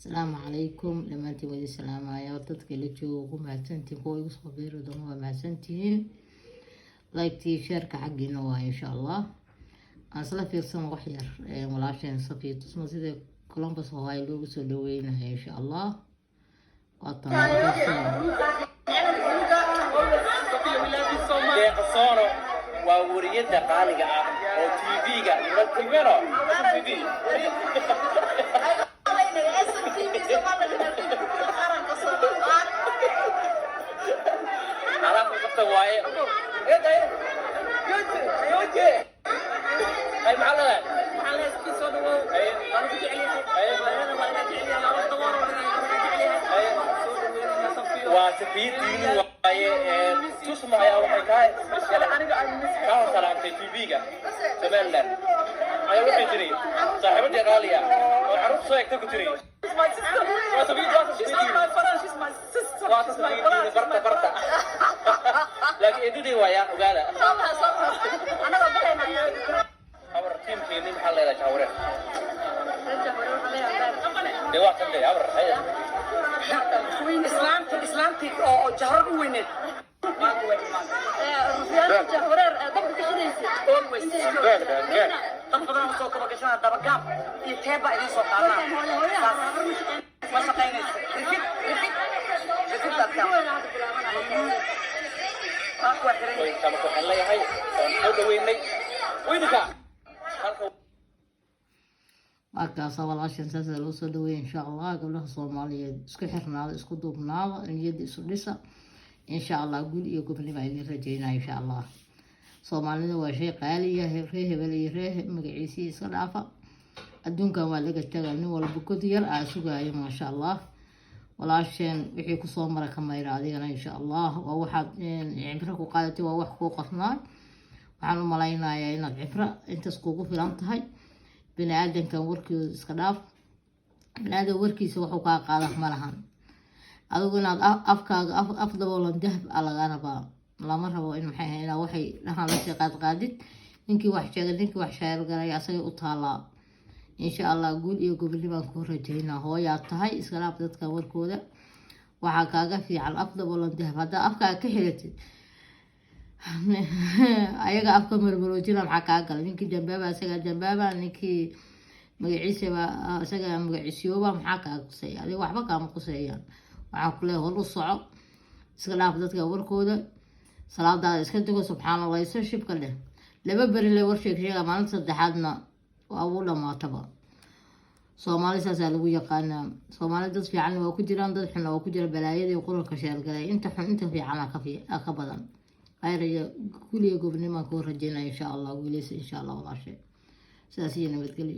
السلام عليكم لما انت ودي السلام يا ودتك اللي تشوفوا mahadsantiin kuwa igu soo biiri doona waa mahadsantihiin like share-ka xaqiina waa insha Allah aan isla fiirsan wax yar walaasheen safiyo tusma sida Columbus Ohio loogu soo dhaweynayo insha Allah waa deeqsono waa wariyada qaaliga ah oo TV-ga la tigmero واي ايه ده يوجي هاي معلقه معلقه سكي سودا اي انا بدي عليها اي انا ما بدي عليها يا رب دور اي واسبيتي واي تسمع يا waxay kaay iskala aniga aan ka salaamtay TV-ga Somaliland ay waxay tiri saaxiibada qaaliga oo carruur soo egtay ku tiri my sister she's my friend she's my sister she's my friend barta لكن إدودي ويا وقال أنا بقولنا أمر تيم كيني محل لا شاورة ده وقت اللي أمر هيا إسلامتي أو جهر وينت ما قوي رفيان جهورر ضبط كشديس always طبعا مسوق بكشنا دبقام يتابع إلي سوق أنا ما سقيني رفيق دبقام كما كان لي هاي أنا ويني وينك markaas walaashan saas loo soo dhaweeyay insha Allah gabdhaha Soomaaliyeed isku xirnaada isku duubnaada niyada isu dhisa insha Allah guul iyo gobonimo ay rajeynaa insha Allah Soomaalida waa shay qaali ah hebel iyo magaciisa iska dhaafa adduunka waa laga tagaa nin walba ku diyaar ah sugaaya ma sha Allah walaashan wixii ku soo mara kamayra adigana insha Allah waa waxaad cibra ku qaadatay waa wax ku qasnaa waxaan u malaynayaa inaad cibra intaas kugu filan tahay bini'aadanka warkiisa iska dhaaf bini'aadan warkiisa wuxuu ka qaadaa malahan adigu inaad afkaaga af daboolan dahab laga rabaa lama rabo in maxay hayna waxay dhahan la shaqaad qaadid ninkii wax sheegay ninkii wax sheer galay asaga u taalaa insha Allah guul iyo gobonimo ku rajeynaa hooyaa tahay iska dhaaf dadka warkooda waxa kaaga fiican af daboolan dahab hada afkaaga ka xiratid ayaga afka marmaroojina maxaa kaa galay ninkii dambaaba asaga dambaaba ninkii magaciisa asaga magaciisiyooba maxaa kaa qusay adiga waxba kaama qusayaan waxaa ku leeyahay hor u soco iska dhaaf dadka warkooda salaadaada iska dugo subxaanallah isu shibka leh laba beri le war sheega maalinta saddexaadna waa ugu dhamaataba Soomaali saasaa lagu yaqaanaa Soomaali dad fiican waa ku jiraan dad xun waa ku jira balaayada iyo qurunka sheelgalay inta xun inta fiican ka badan ayra kuliya gobonimo ku rajeynaa insha Allah wiilaysa insha Allah walaashay saasiina nabadgelyo